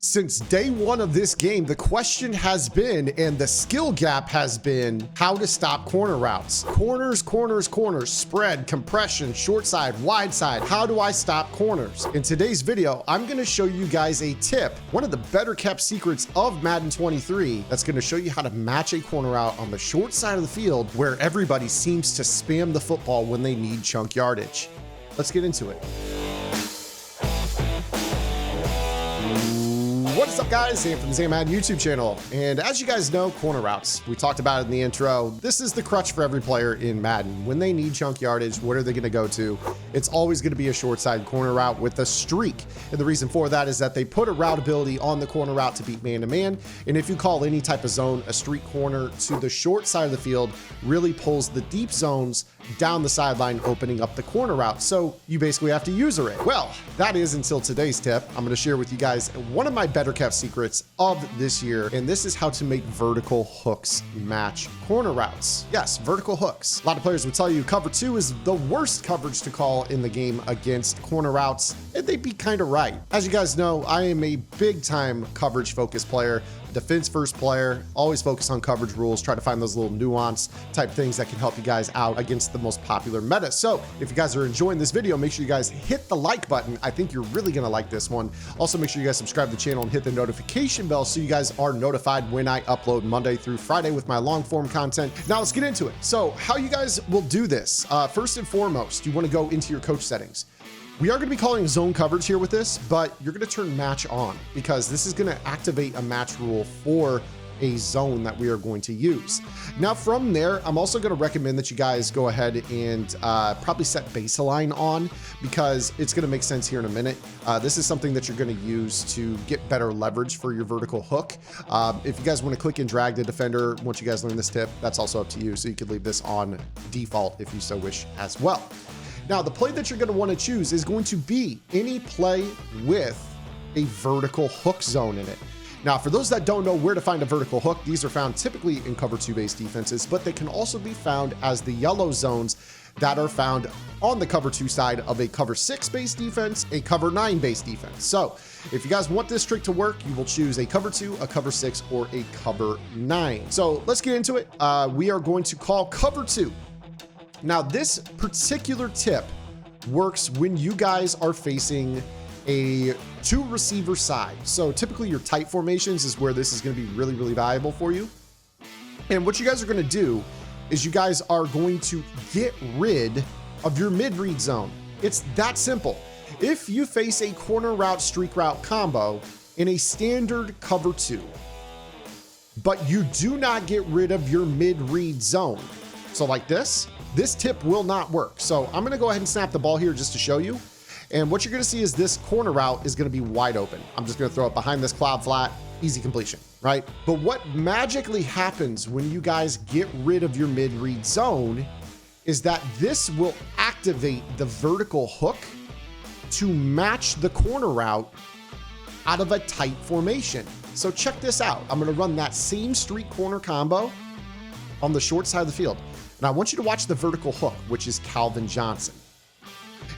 Since day one of this game, the question has been, and the skill gap has been, how to stop corner routes. Corners, corners, corners, spread, compression, short side, wide side. How do I stop corners? In today's video, I'm gonna show you guys a tip, one of the better kept secrets of Madden 23, that's gonna show you how to match a corner route on the short side of the field where everybody seems to spam the football when they need chunk yardage. Let's get into it. What is up, guys? Sam from the Madden YouTube channel. And as you guys know, corner routes, we talked about it in the intro. This is the crutch for every player in Madden. When they need chunk yardage, what are they going to go to? It's always going to be a short side corner route with a streak. And the reason for that is that they put a route ability on the corner route to beat man-to-man. And if you call any type of zone a streak corner, to the short side of the field really pulls the deep zones down the sideline, opening up the corner route. So you basically have to user it. Well, that is until today's tip. I'm going to share with you guys one of my better kept secrets of this year, and this is how to make vertical hooks match corner routes. Yes, vertical hooks. A lot of players would tell you cover two is the worst coverage to call in the game against corner routes, and they'd be kind of right. As you guys know, I am a big time coverage focused player, defense first player, always focus on coverage rules, try to find those little nuance type things that can help you guys out against the most popular meta. So if you guys are enjoying this video, make sure you guys hit the like button. I think you're really gonna like this one. Also, make sure you guys subscribe to the channel and hit the notification bell so you guys are notified when I upload Monday through Friday with my long form content. Now let's get into it. So how you guys will do this, first and foremost, you wanna go into your coach settings. We are going to be calling zone coverage here with this, but you're going to turn match on because this is going to activate a match rule for a zone that we are going to use. Now from there, I'm also going to recommend that you guys go ahead and probably set baseline on because it's going to make sense here in a minute. This is something that you're going to use to get better leverage for your vertical hook. If you guys want to click and drag the defender, once you guys learn this tip, that's also up to you. So you could leave this on default if you so wish as well. Now, the play that you're going to want to choose is going to be any play with a vertical hook zone in it. Now, for those that don't know where to find a vertical hook, these are found typically in cover 2 based defenses, but they can also be found as the yellow zones that are found on the cover 2 side of a cover 6 based defense, a cover 9 based defense. So if you guys want this trick to work, you will choose a cover 2, a cover 6, or a cover 9. So let's get into it. We are going to call cover 2. Now, this particular tip works when you guys are facing a 2 receiver side. So typically your tight formations is where this is going to be really, really valuable for you. And what you guys are going to do is you guys are going to get rid of your mid-read zone. It's that simple. If you face a corner route, streak route combo in a standard cover 2, but you do not get rid of your mid-read zone, so like this tip will not work. So I'm going to go ahead and snap the ball here just to show you. And what you're going to see is this corner route is going to be wide open. I'm just going to throw it behind this cloud flat, easy completion, right? But what magically happens when you guys get rid of your mid-read zone is that this will activate the vertical hook to match the corner route out of a tight formation. So check this out. I'm going to run that same streak corner combo on the short side of the field. And I want you to watch the vertical hook, which is Calvin Johnson.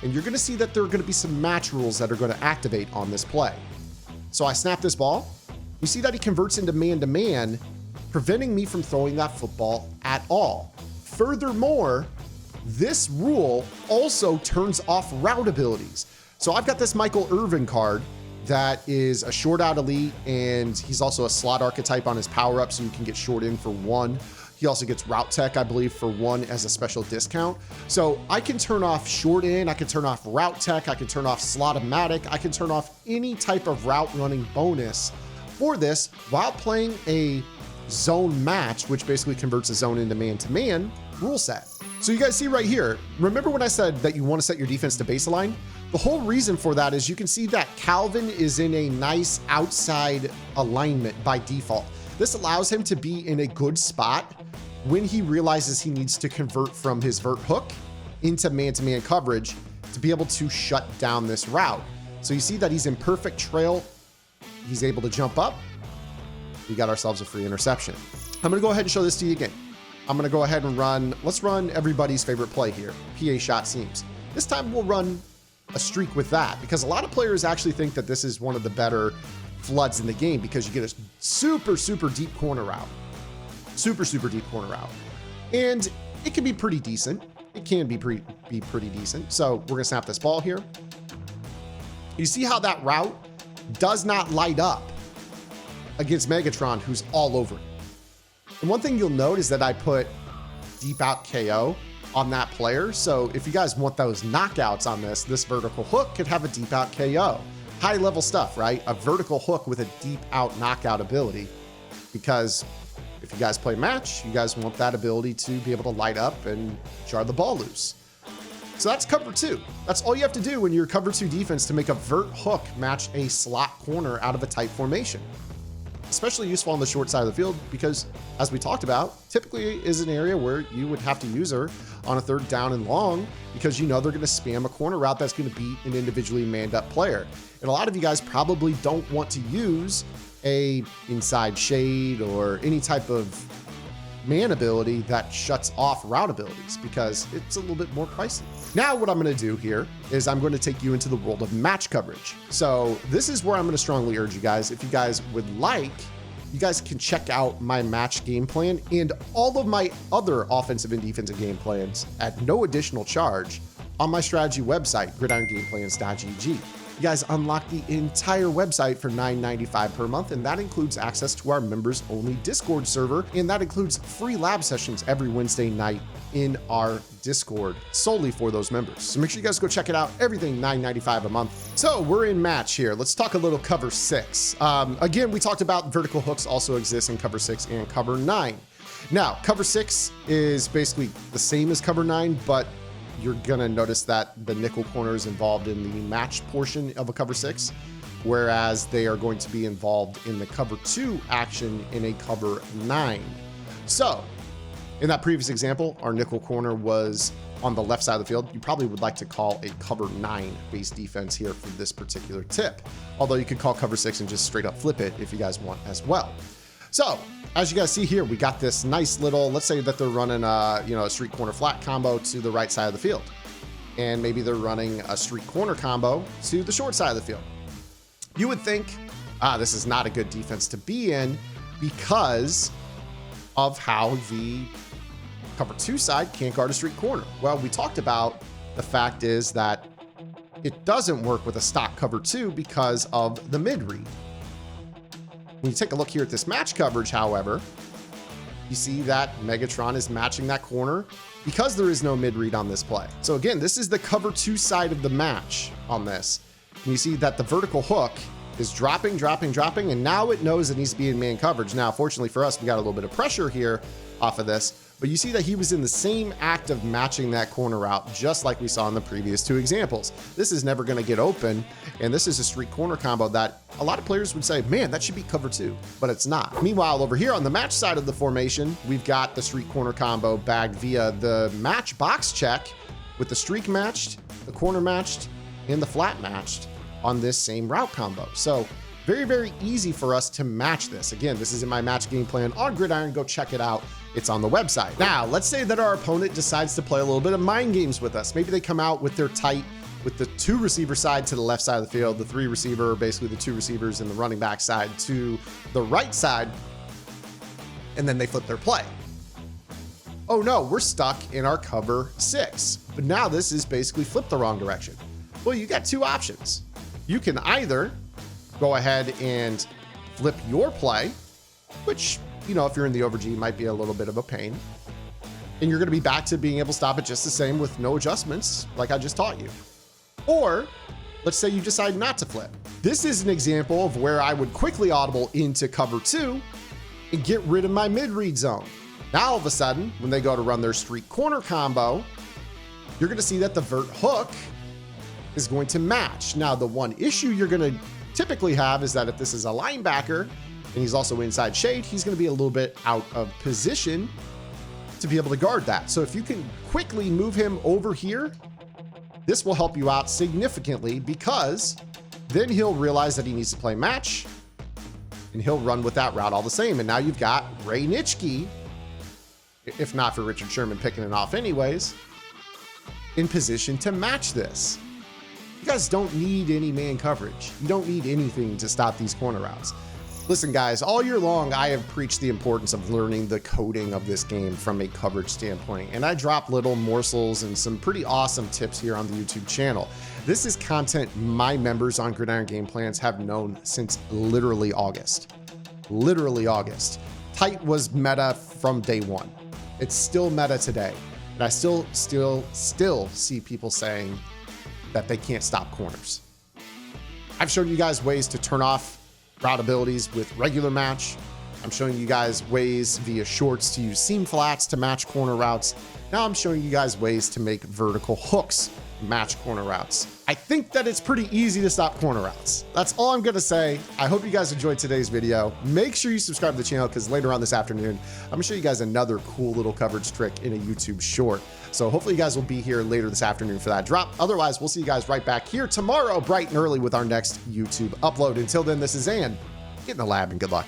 And you're going to see that there are going to be some match rules that are going to activate on this play. So I snap this ball. You see that he converts into man-to-man, preventing me from throwing that football at all. Furthermore, this rule also turns off route abilities. So I've got this Michael Irvin card that is a short out elite, and he's also a slot archetype on his power-up, so you can get short in for 1. He also gets route tech, I believe, for 1 as a special discount. So I can turn off short in, I can turn off route tech, I can turn off slot-o-matic, I can turn off any type of route running bonus for this while playing a zone match, which basically converts a zone into man-to-man rule set. So you guys see right here, remember when I said that you want to set your defense to baseline? The whole reason for that is you can see that Calvin is in a nice outside alignment by default. This allows him to be in a good spot when he realizes he needs to convert from his vert hook into man-to-man coverage to be able to shut down this route. So you see that he's in perfect trail. He's able to jump up. We got ourselves a free interception. I'm going to go ahead and show this to you again. I'm going to go ahead and let's run everybody's favorite play here, PA shot seams. This time we'll run a streak with that because a lot of players actually think that this is one of the better floods in the game because you get a super, super deep corner route. Super, super deep corner route. And it can be pretty decent. It can be pretty decent. So we're gonna snap this ball here. You see how that route does not light up against Megatron, who's all over it. And one thing you'll note is that I put deep out KO on that player. So if you guys want those knockouts on this vertical hook could have a deep out KO. High level stuff, right? A vertical hook with a deep out knockout ability. Because if you guys play match, you guys want that ability to be able to light up and jar the ball loose. So that's cover 2. That's all you have to do when you're cover 2 defense to make a vert hook match a slot corner out of a tight formation. Especially useful on the short side of the field because, as we talked about, typically is an area where you would have to use her on a 3rd down and long because you know they're going to spam a corner route that's going to beat an individually manned up player. And a lot of you guys probably don't want to use a inside shade or any type of man ability that shuts off route abilities because it's a little bit more pricey. Now what I'm going to do here is I'm going to take you into the world of match coverage. So this is where I'm going to strongly urge you guys, if you guys would like, you guys can check out my match game plan and all of my other offensive and defensive game plans at no additional charge on my strategy website, gridirongameplans.gg. You guys unlock the entire website for $9.95 per month, and that includes access to our members only Discord server, and that includes free lab sessions every Wednesday night in our Discord solely for those members. So make sure you guys go check it out. Everything $9.95 a month. So we're in match here. Let's talk a little cover 6. Again, we talked about vertical hooks also exist in cover 6 and cover 9. Now, cover 6 is basically the same as cover 9, but you're gonna notice that the nickel corner is involved in the match portion of a cover 6, whereas they are going to be involved in the cover 2 action in a cover 9. So in that previous example, our nickel corner was on the left side of the field. You probably would like to call a cover 9 base defense here for this particular tip. Although you could call cover 6 and just straight up flip it if you guys want as well. So as you guys see here, we got this nice little, let's say that they're running a street corner flat combo to the right side of the field. And maybe they're running a street corner combo to the short side of the field. You would think, this is not a good defense to be in because of how the cover 2 side can't guard a street corner. Well, we talked about the fact is that it doesn't work with a stock cover 2 because of the mid read. When you take a look here at this match coverage, however, you see that Megatron is matching that corner because there is no mid read on this play. So again, this is the cover 2 side of the match on this. And you see that the vertical hook is dropping, and now it knows it needs to be in man coverage. Now, fortunately for us, we got a little bit of pressure here off of this, but you see that he was in the same act of matching that corner route, just like we saw in the previous 2 examples. This is never gonna get open, and this is a street corner combo that a lot of players would say, man, that should be cover 2, but it's not. Meanwhile, over here on the match side of the formation, we've got the street corner combo bagged via the match box check with the streak matched, the corner matched, and the flat matched on this same route combo. So very, very easy for us to match this. Again, this is in my match game plan on Gridiron. Go check it out. It's on the website. Now, let's say that our opponent decides to play a little bit of mind games with us. Maybe they come out with their tight, with the 2 receiver side to the left side of the field, the 3 receiver, basically the 2 receivers and the running back side to the right side, and then they flip their play. Oh no, we're stuck in our cover 6. But now this is basically flipped the wrong direction. Well, you got 2 options. You can either go ahead and flip your play, which, you know, if you're in the over G might be a little bit of a pain. And you're gonna be back to being able to stop it just the same with no adjustments like I just taught you. Or let's say you decide not to flip. This is an example of where I would quickly audible into cover 2 and get rid of my mid-read zone. Now all of a sudden, when they go to run their street corner combo, you're gonna see that the vert hook is going to match. Now, the one issue you're gonna typically have is that if this is a linebacker and he's also inside shade, he's gonna be a little bit out of position to be able to guard that. So if you can quickly move him over here, this will help you out significantly because then he'll realize that he needs to play match and he'll run with that route all the same. And now you've got Ray Nitschke, if not for Richard Sherman picking it off anyways, in position to match this. You guys don't need any man coverage. You don't need anything to stop these corner routes. Listen, guys, all year long, I have preached the importance of learning the coding of this game from a coverage standpoint, and I drop little morsels and some pretty awesome tips here on the YouTube channel. This is content my members on Gridiron Game Plans have known since literally August. Literally August. Tight was meta from day one. It's still meta today, and I still see people saying that they can't stop corners. I've shown you guys ways to turn off route abilities with regular match. I'm showing you guys ways via shorts to use seam flats to match corner routes. Now I'm showing you guys ways to make vertical hooks match corner routes. I think that it's pretty easy to stop corner routes. That's all I'm gonna say. I hope you guys enjoyed today's video. Make sure you subscribe to the channel because later on this afternoon, I'm gonna show you guys another cool little coverage trick in a YouTube short. So hopefully you guys will be here later this afternoon for that drop. Otherwise, we'll see you guys right back here tomorrow, bright and early with our next YouTube upload. Until then, this is Zan. Get in the lab and good luck.